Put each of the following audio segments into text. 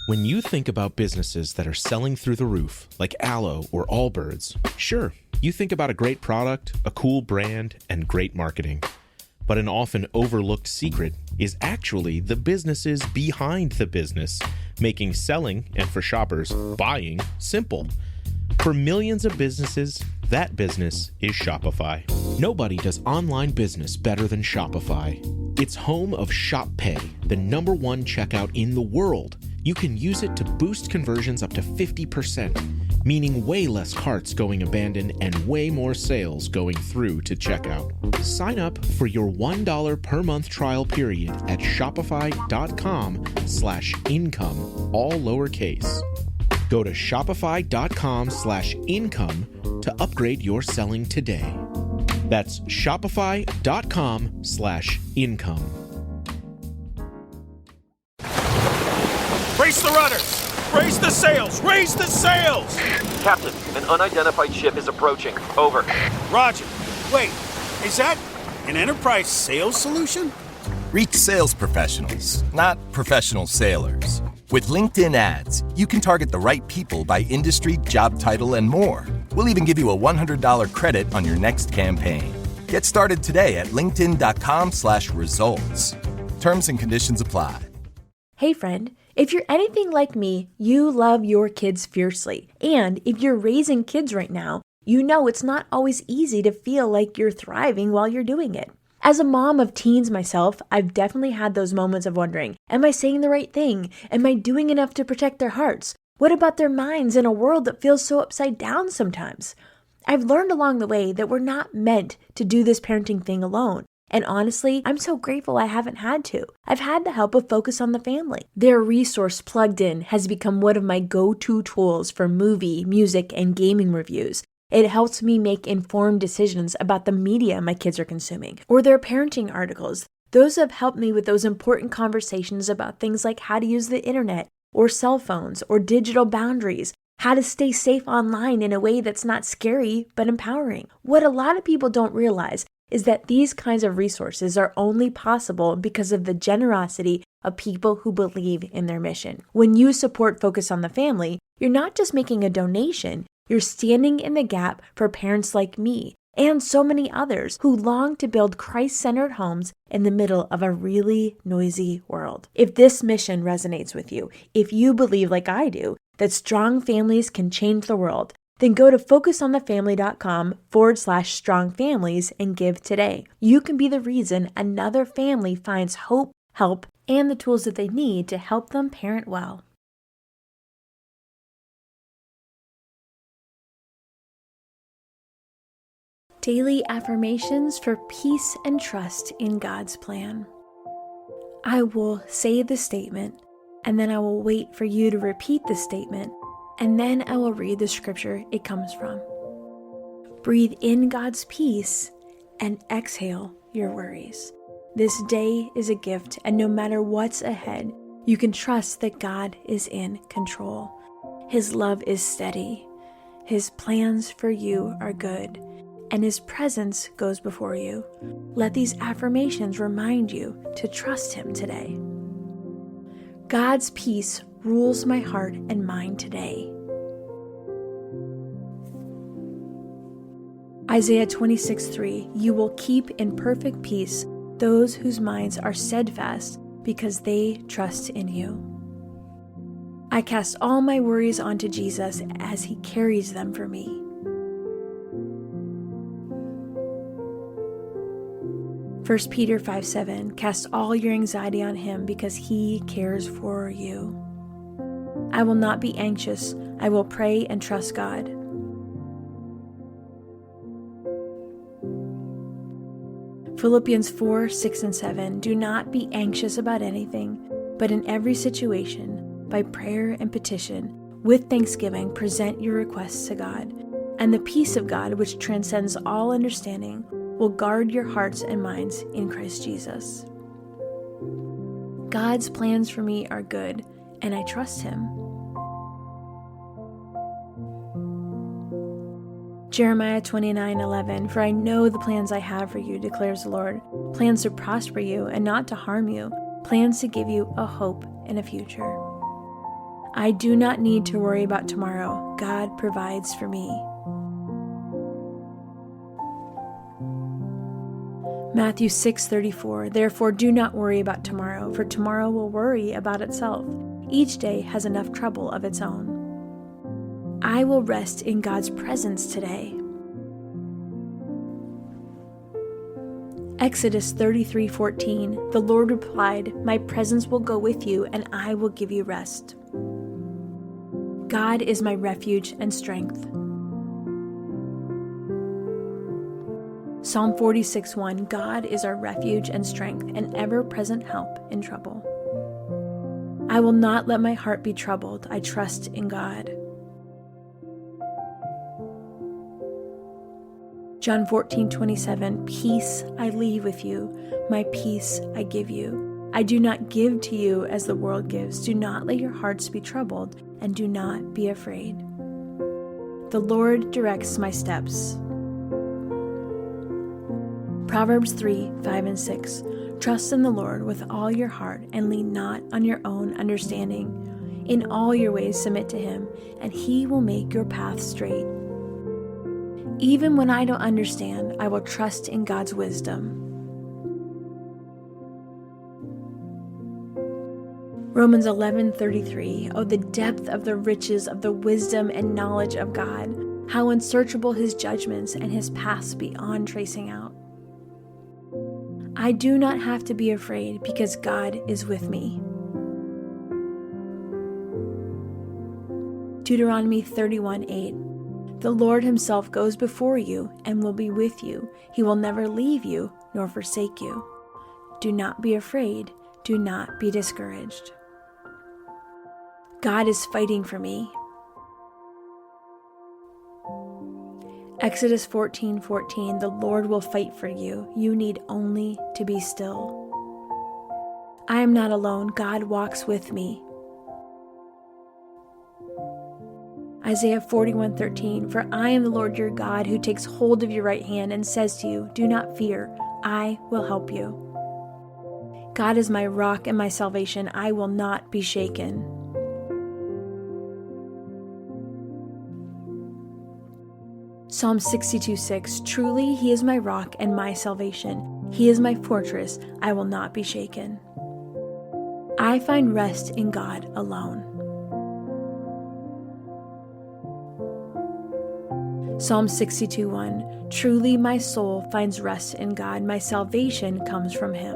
When you think about businesses that are selling through the roof, like Aloe or Allbirds, sure, you think about a great product, a cool brand, and great marketing. But an often overlooked secret is actually the businesses behind the business, making selling, and for shoppers, buying, simple. For millions of businesses, that business is Shopify. Nobody does online business better than Shopify. It's home of Shop Pay, the #1 checkout in the world. You can use it to boost conversions up to 50%, meaning way less carts going abandoned and way more sales going through to checkout. Sign up for your $1 per month trial period at shopify.com/income, all lowercase. Go to shopify.com/income to upgrade your selling today. That's shopify.com/income. Brace the rudders! Raise the sails! Raise the sails! Captain, an unidentified ship is approaching. Over. Roger. Wait, is that an enterprise sales solution? Reach sales professionals, not professional sailors. With LinkedIn ads, you can target the right people by industry, job title, and more. We'll even give you a $100 credit on your next campaign. Get started today at linkedin.com/results. Terms and conditions apply. Hey friend, if you're anything like me, you love your kids fiercely. And if you're raising kids right now, you know it's not always easy to feel like you're thriving while you're doing it. As a mom of teens myself, I've definitely had those moments of wondering, am I saying the right thing? Am I doing enough to protect their hearts? What about their minds in a world that feels so upside down sometimes? I've learned along the way that we're not meant to do this parenting thing alone. And honestly, I'm so grateful I haven't had to. I've had the help of Focus on the Family. Their resource plugged in has become one of my go-to tools for movie, music, and gaming reviews. It helps me make informed decisions about the media my kids are consuming, or their parenting articles. Those have helped me with those important conversations about things like how to use the internet, or cell phones, or digital boundaries, how to stay safe online in a way that's not scary, but empowering. What a lot of people don't realize is that these kinds of resources are only possible because of the generosity of people who believe in their mission. When you support Focus on the Family, you're not just making a donation, you're standing in the gap for parents like me and so many others who long to build Christ-centered homes in the middle of a really noisy world. If this mission resonates with you, if you believe like I do, that strong families can change the world, then go to focusonthefamily.com/strongfamilies and give today. You can be the reason another family finds hope, help, and the tools that they need to help them parent well. Daily affirmations for peace and trust in God's plan. I will say the statement, and then I will wait for you to repeat the statement, and then I will read the scripture it comes from. Breathe in God's peace and exhale your worries. This day is a gift, and no matter what's ahead, you can trust that God is in control. His love is steady. His plans for you are good, and His presence goes before you. Let these affirmations remind you to trust Him today. God's peace rules my heart and mind today. Isaiah 26:3, you will keep in perfect peace those whose minds are steadfast because they trust in you. I cast all my worries onto Jesus as He carries them for me. 1 Peter 5:7, cast all your anxiety on Him because He cares for you. I will not be anxious. I will pray and trust God. Philippians 4:6-7, do not be anxious about anything, but in every situation, by prayer and petition, with thanksgiving, present your requests to God. And the peace of God, which transcends all understanding, will guard your hearts and minds in Christ Jesus. God's plans for me are good, and I trust Him. Jeremiah 29:11, for I know the plans I have for you, declares the Lord, plans to prosper you and not to harm you, plans to give you a hope and a future. I do not need to worry about tomorrow. God provides for me. Matthew 6:34, therefore do not worry about tomorrow, for tomorrow will worry about itself. Each day has enough trouble of its own. I will rest in God's presence today. Exodus 33:14, the Lord replied, my presence will go with you and I will give you rest. God is my refuge and strength. Psalm 46:1, God is our refuge and strength, an ever-present help in trouble. I will not let my heart be troubled. I trust in God. John 14:27, peace I leave with you, my peace I give you. I do not give to you as the world gives. Do not let your hearts be troubled, and do not be afraid. The Lord directs my steps. Proverbs 3:5 and 6. Trust in the Lord with all your heart and lean not on your own understanding. In all your ways submit to him, and he will make your path straight. Even when I don't understand, I will trust in God's wisdom. Romans 11:33. Oh, the depth of the riches of the wisdom and knowledge of God. How unsearchable his judgments and his paths beyond tracing out. I do not have to be afraid because God is with me. Deuteronomy 31:8. The Lord himself goes before you and will be with you. He will never leave you nor forsake you. Do not be afraid. Do not be discouraged. God is fighting for me. Exodus 14:14, the Lord will fight for you. You need only to be still. I am not alone. God walks with me. Isaiah 41:13, for I am the Lord your God who takes hold of your right hand and says to you, do not fear, I will help you. God is my rock and my salvation. I will not be shaken. Psalm 62:6, truly he is my rock and my salvation. He is my fortress. I will not be shaken. I find rest in God alone. Psalm 62:1, truly my soul finds rest in God. My salvation comes from him.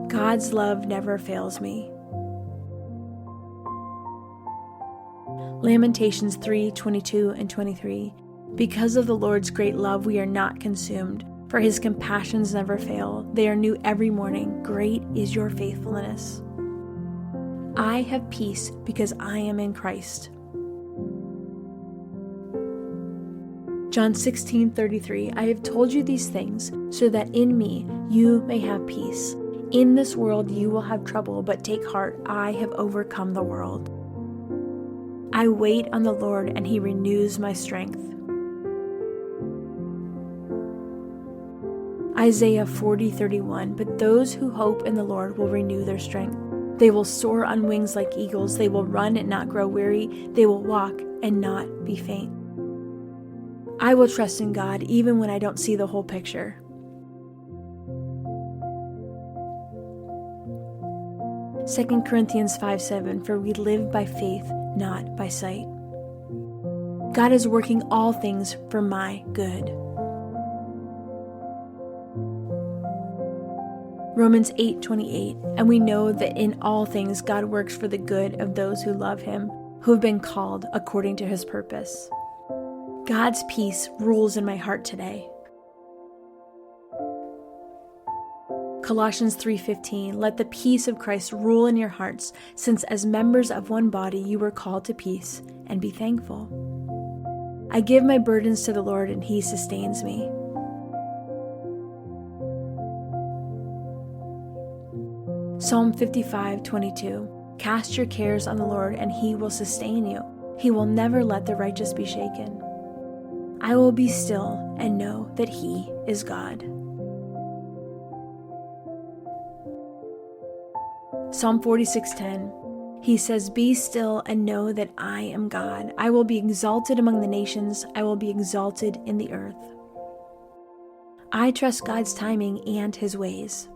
God's love never fails me. Lamentations 3:22 and 23. Because of the Lord's great love we are not consumed, for his compassions never fail. They are new every morning. Great is your faithfulness. I have peace because I am in Christ. John 16:33, I have told you these things so that in me you may have peace. In this world you will have trouble, but take heart, I have overcome the world. I wait on the Lord and he renews my strength. Isaiah 40:31, but those who hope in the Lord will renew their strength. They will soar on wings like eagles. They will run and not grow weary. They will walk and not be faint. I will trust in God even when I don't see the whole picture. Second Corinthians 5:7, for we live by faith, not by sight. God is working all things for my good. Romans 8:28, and we know that in all things God works for the good of those who love him, who have been called according to his purpose. God's peace rules in my heart today. Colossians 3:15, let the peace of Christ rule in your hearts, since as members of one body you were called to peace, and be thankful. I give my burdens to the Lord and he sustains me. Psalm 55:22, cast your cares on the Lord and he will sustain you. He will never let the righteous be shaken. I will be still and know that he is God. Psalm 46:10, He says, "Be still and know that I am God. I will be exalted among the nations. I will be exalted in the earth." I trust God's timing and His ways.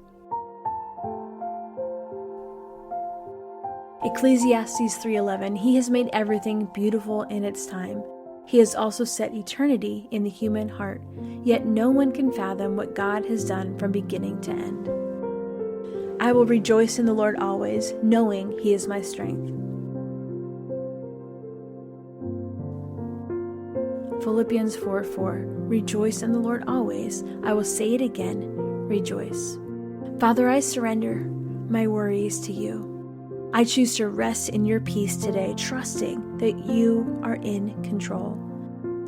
Ecclesiastes 3:11, He has made everything beautiful in its time. He has also set eternity in the human heart, yet no one can fathom what God has done from beginning to end. I will rejoice in the Lord always, knowing He is my strength. Philippians 4:4, Rejoice in the Lord always. I will say it again, rejoice. Father, I surrender my worries to you. I choose to rest in your peace today, trusting that you are in control.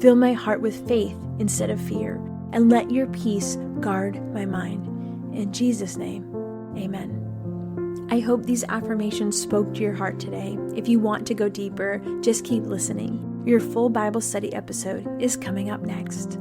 Fill my heart with faith instead of fear, and let your peace guard my mind. In Jesus' name, amen. I hope these affirmations spoke to your heart today. If you want to go deeper, just keep listening. Your full Bible study episode is coming up next.